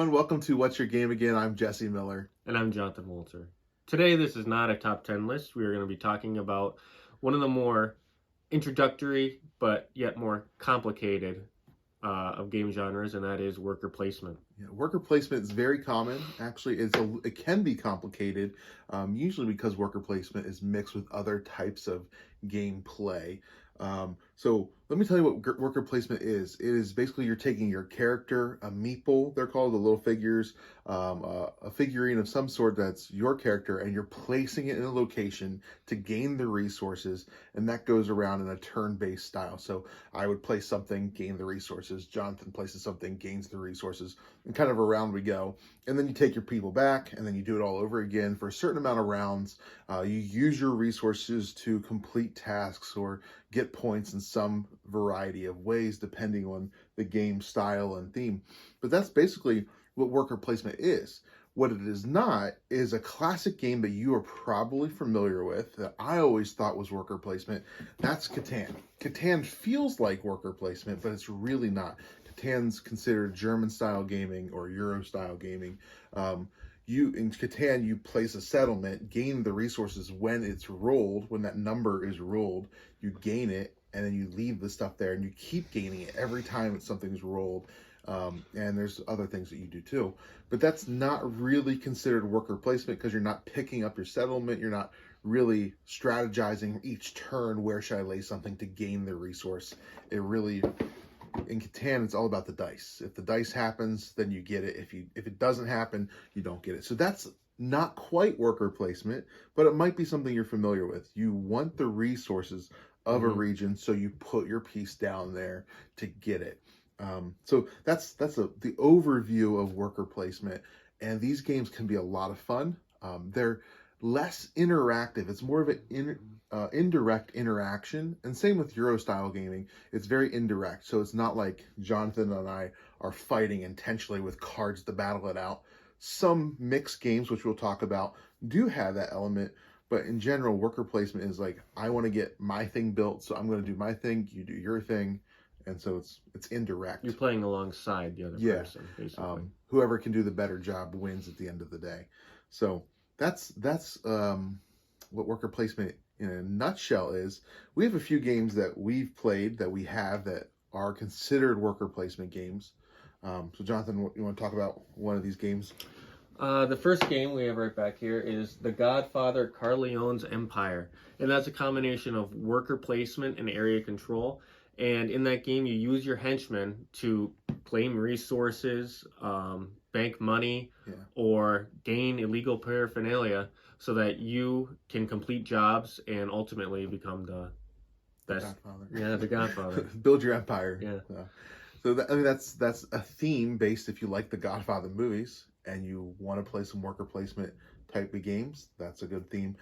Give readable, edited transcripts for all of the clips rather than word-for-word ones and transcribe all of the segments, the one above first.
everyone. Welcome to What's Your Game Again? I'm Jesse Miller. And I'm Jonathan Walter. Today, this is not a top 10 list. We are going to be talking about one of the more introductory but yet more complicated of game genres, and that is worker placement. Yeah, worker placement is very common. Actually, it can be complicated, usually because worker placement is mixed with other types of gameplay. So let me tell you what worker placement is. It is basically you're taking your character, a meeple, they're called, the little figures, a figurine of some sort that's your character, and you're placing it in a location to gain the resources, and that goes around in a turn-based style. So I would place something, gain the resources. Jonathan places something, gains the resources, and kind of around we go. And then you take your people back, and then you do it all over again for a certain amount of rounds. You use your resources to complete tasks or get points in some variety of ways depending on the game style and theme. But that's basically what worker placement is. What it is not is a classic game that you are probably familiar with that I always thought was worker placement. That's Catan. Catan feels like worker placement, but it's really not. Catan's considered German style gaming or Euro style gaming. In Catan, you place a settlement, gain the resources when it's rolled, when that number is rolled, you gain it, and then you leave the stuff there, and you keep gaining it every time something's rolled. And there's other things that you do too. But that's not really considered worker placement because you're not picking up your settlement, you're not really strategizing each turn, where should I lay something to gain the resource. In Catan, it's all about the dice. If the dice happens, then you get it. If it doesn't happen, you don't get it. So that's not quite worker placement, but it might be something you're familiar with. You want the resources of a region, so you put your piece down there to get it. So that's the overview of worker placement, and these games can be a lot of fun. They're less interactive. It's more of an indirect interaction, and same with Euro style gaming. It's very indirect, so it's not like Jonathan and I are fighting intentionally with cards to battle it out. Some mixed games, which we'll talk about, do have that element, but in general, worker placement is like, I want to get my thing built, so I'm going to do my thing, you do your thing, and so it's indirect. You're playing alongside the other person, basically. Whoever can do the better job wins at the end of the day. So that's what worker placement in a nutshell is. We have a few games that we've played that we have that are considered worker placement games. So Jonathan, you want to talk about one of these games? The first game we have right back here is The Godfather: Corleone's Empire, and that's a combination of worker placement and area control. And in that game, you use your henchmen to claim resources, bank money, or gain illegal paraphernalia so that you can complete jobs and ultimately become the Godfather. Yeah, the Godfather. Build your empire. Yeah. So that's a theme based, if you like the Godfather movies and you want to play some worker placement type of games, that's a good theme.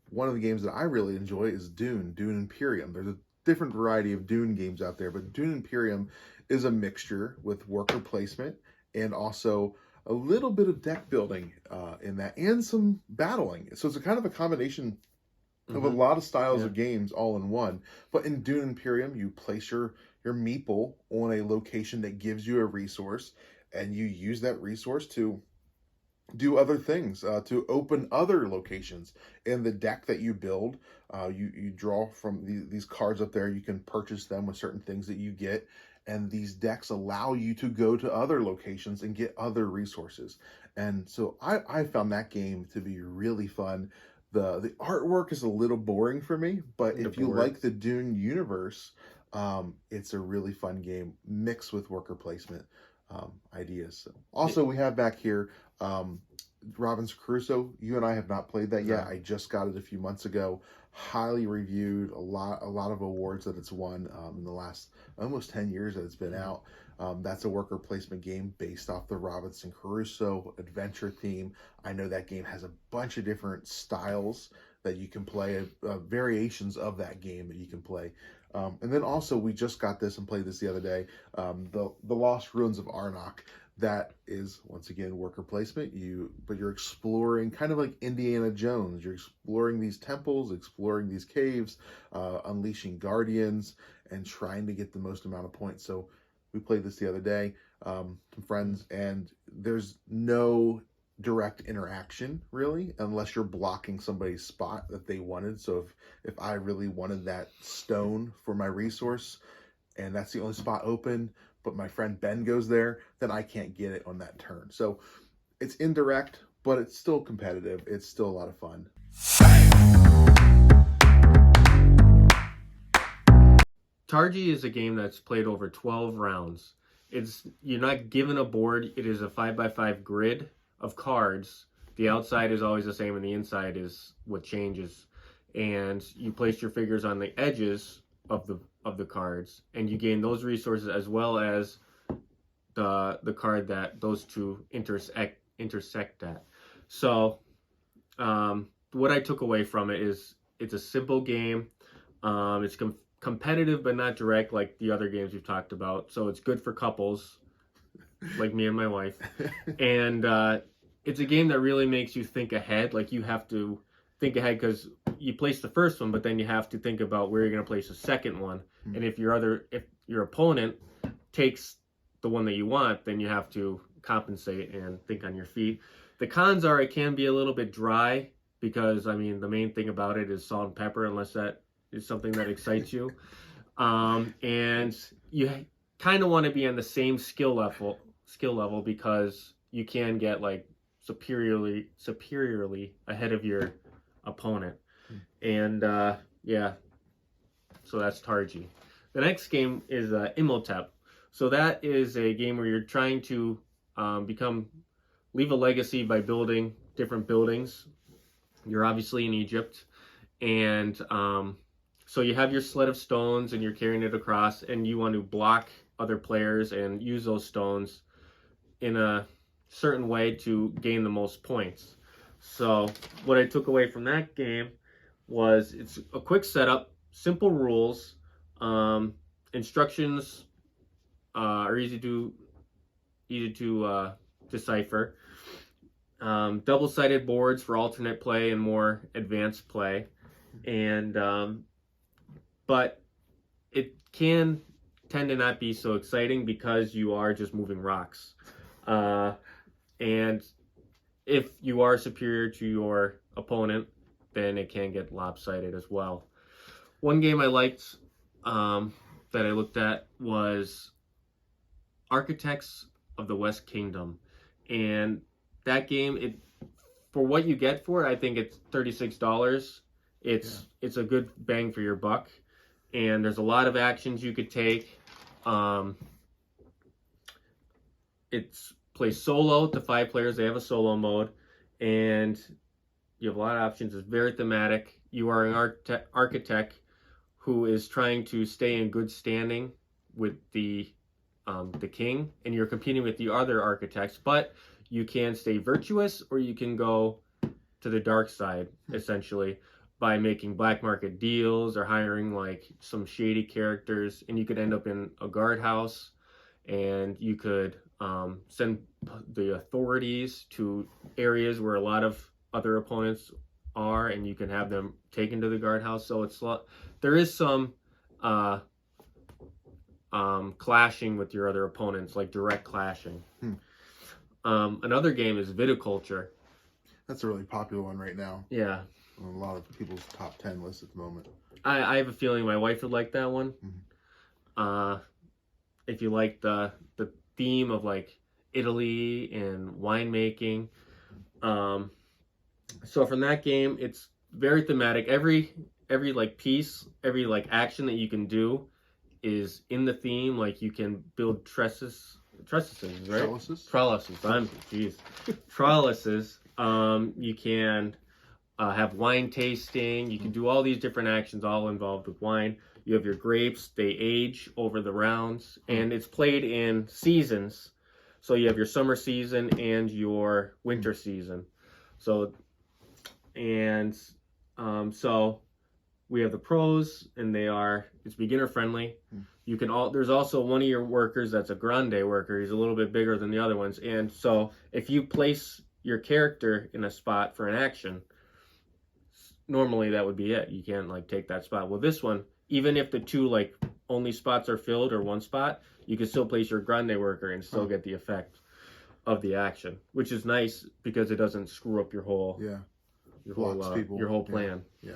One of the games that I really enjoy is Dune Imperium. There's a different variety of Dune games out there, but Dune Imperium is a mixture with worker placement and also a little bit of deck building in that, and some battling. So it's a kind of a combination of a lot of styles of games all in one. But in Dune Imperium, you place your meeple on a location that gives you a resource, and you use that resource to do other things, to open other locations. In the deck that you build, you draw from these cards up there. You can purchase them with certain things that you get, and these decks allow you to go to other locations and get other resources. And so I found that game to be really fun. The artwork is a little boring for me, but if you like the Dune universe, it's a really fun game mixed with worker placement ideas. So also, we have back here Robinson Crusoe. You and I have not played that yet. I just got it a few months ago. Highly reviewed, a lot of awards that it's won in the last almost 10 years that it's been out. That's a worker placement game based off the Robinson Crusoe adventure theme. I know that game has a bunch of different styles that you can play, variations of that game that you can play. And then also, we just got this and played this the other day, the Lost Ruins of Arnak. That is, once again, worker placement. But you're exploring, kind of like Indiana Jones. You're exploring these temples, exploring these caves, unleashing guardians, and trying to get the most amount of points. So We played this the other day, some friends, and there's no direct interaction really unless you're blocking somebody's spot that they wanted. So if I really wanted that stone for my resource and that's the only spot open, but my friend Ben goes there, then I can't get it on that turn. So it's indirect, but it's still competitive. It's still a lot of fun. Targi is a game that's played over 12 rounds. You're not given a board. It is a 5x5 grid of cards. The outside is always the same and the inside is what changes. And you place your figures on the edges of the cards, and you gain those resources as well as the card that those two intersect at. So what I took away from it is it's a simple game. It's competitive but not direct like the other games we've talked about. So it's good for couples like me and my wife. And it's a game that really makes you think ahead. Like you have to think ahead because you place the first one, but then you have to think about where you're going to place the second one. And if your opponent takes the one that you want, then you have to compensate and think on your feet. The cons are it can be a little bit dry because, I mean, the main thing about it is salt and pepper, unless that is something that excites you. And you kind of want to be on the same skill level because you can get like superiorly ahead of your opponent. And yeah, so that's Targi. The next game is Imhotep. So that is a game where you're trying to leave a legacy by building different buildings. You're obviously in Egypt, and so you have your sled of stones and you're carrying it across, and you want to block other players and use those stones in a certain way to gain the most points. So what I took away from that game was it's a quick setup, simple rules, instructions are easy to decipher. Double-sided boards for alternate play and more advanced play, and but it can tend to not be so exciting because you are just moving rocks, and if you are superior to your opponent, then it can get lopsided as well. One game I liked that I looked at was Architects of the West Kingdom, and that game, for what you get for it, I think it's $36. It's a good bang for your buck, and there's a lot of actions you could take. It's plays solo to 5 players. They have a solo mode, and you have a lot of options. It's very thematic. You are an architect who is trying to stay in good standing with the king, and you're competing with the other architects, but you can stay virtuous or you can go to the dark side, essentially, by making black market deals or hiring like some shady characters, and you could end up in a guardhouse, and you could send the authorities to areas where a lot of other opponents are, and you can have them taken to the guardhouse. So there is some clashing with your other opponents, like direct clashing. Another game is Viticulture. That's a really popular one right now. Yeah. On a lot of people's top 10 lists at the moment. I have a feeling my wife would like that one. If you like the theme of like Italy and winemaking. So from that game, it's very thematic. Every like piece, every like action that you can do is in the theme. Like you can build trellises, right? Trellises. Trellises. You can have wine tasting. You can do all these different actions, all involved with wine. You have your grapes. They age over the rounds, and it's played in seasons. So you have your summer season and your winter season. So we have the pros, and it's beginner friendly. You can there's also one of your workers that's a grande worker. He's a little bit bigger than the other ones, and so if you place your character in a spot for an action, normally that would be it. You can't like take that spot. Well, this one, even if the two like only spots are filled or one spot, you can still place your grande worker and still get the effect of the action, which is nice because it doesn't screw up your whole your whole plan. Yeah.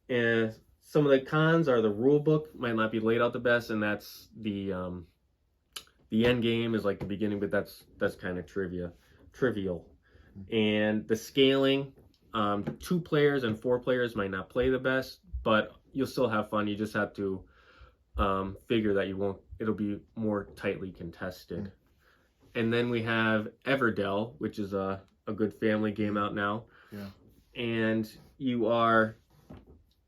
And some of the cons are the rule book might not be laid out the best, and that's the end game is like the beginning, but that's kind of trivial. And the scaling, 2 players and 4 players might not play the best, but you'll still have fun. You just have to figure that it'll be more tightly contested. And then we have Everdell, which is a good family game out now. Yeah. And you are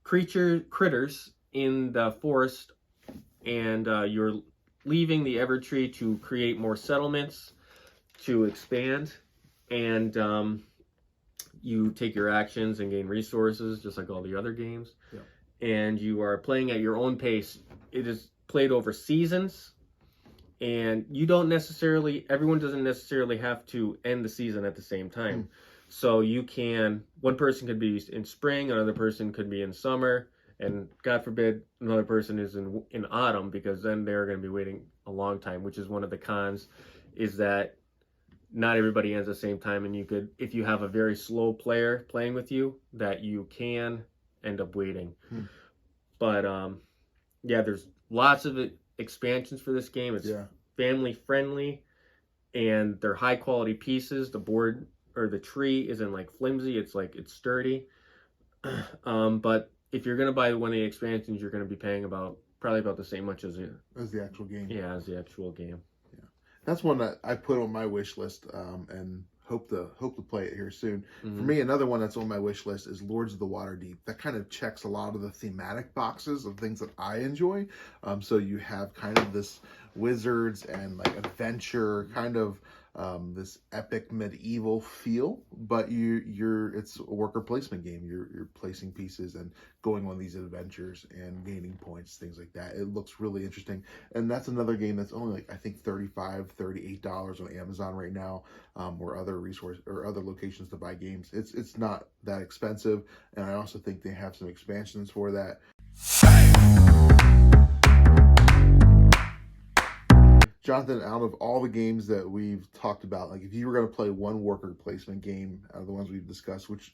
critters in the forest, and you're leaving the Evertree to create more settlements, to expand, and you take your actions and gain resources just like all the other games. Yeah. And you are playing at your own pace. It is played over seasons, and everyone doesn't necessarily have to end the season at the same time. So one person could be in spring, another person could be in summer, and God forbid another person is in autumn, because then they're going to be waiting a long time, which is one of the cons, is that not everybody ends at the same time, and if you have a very slow player playing with you, that you can end up waiting. But there's lots of expansions for this game. It's family friendly, and they're high quality pieces. The board or the tree isn't like flimsy, it's sturdy. But if you're going to buy one of the expansions, you're going to be paying probably about the same much as the actual game. Yeah, as the actual game. Yeah, that's one that I put on my wish list, and hope to play it here soon. For me, another one that's on my wish list is Lords of the Waterdeep. That kind of checks a lot of the thematic boxes of things that I enjoy. So you have kind of this wizards and like adventure kind of this epic medieval feel, but it's a worker placement game. You're placing pieces and going on these adventures and gaining points, things like that. It looks really interesting, and that's another game that's only like I think $38 on Amazon right now, or other locations to buy games. It's not that expensive, and I also think they have some expansions for that. Jonathan, out of all the games that we've talked about, like if you were going to play one worker placement game out of the ones we've discussed, which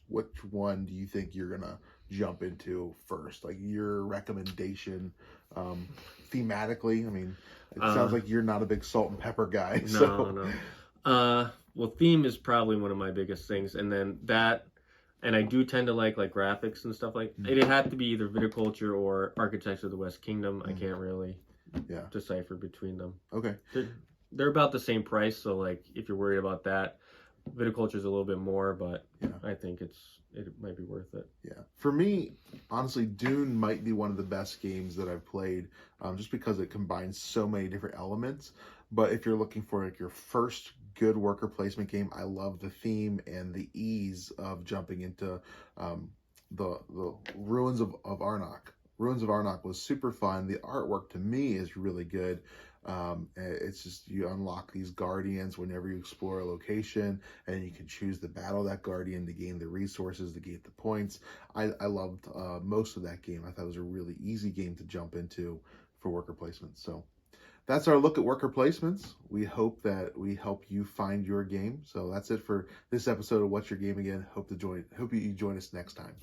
one do you think you're going to jump into first? Like your recommendation, thematically? I mean, it sounds like you're not a big salt and pepper guy. No. Well, theme is probably one of my biggest things, and then and I do tend to like graphics and stuff like. It had to be either Viticulture or Architects of the West Kingdom. I can't really decipher between them. Okay. They're about the same price, so like if you're worried about that, Viticulture is a little bit more, but I think it might be worth it. Yeah. For me, honestly, Dune might be one of the best games that I've played, just because it combines so many different elements. But if you're looking for like your first good worker placement game, I love the theme and the ease of jumping into the Ruins of Arnak. Ruins of Arnak was super fun. The artwork to me is really good. It's just, you unlock these guardians whenever you explore a location, and you can choose to battle that guardian to gain the resources, to get the points. I loved most of that game. I thought it was a really easy game to jump into for worker placement. So that's our look at worker placements. We hope that we help you find your game. So that's it for this episode of What's Your Game Again. Hope you join us next time.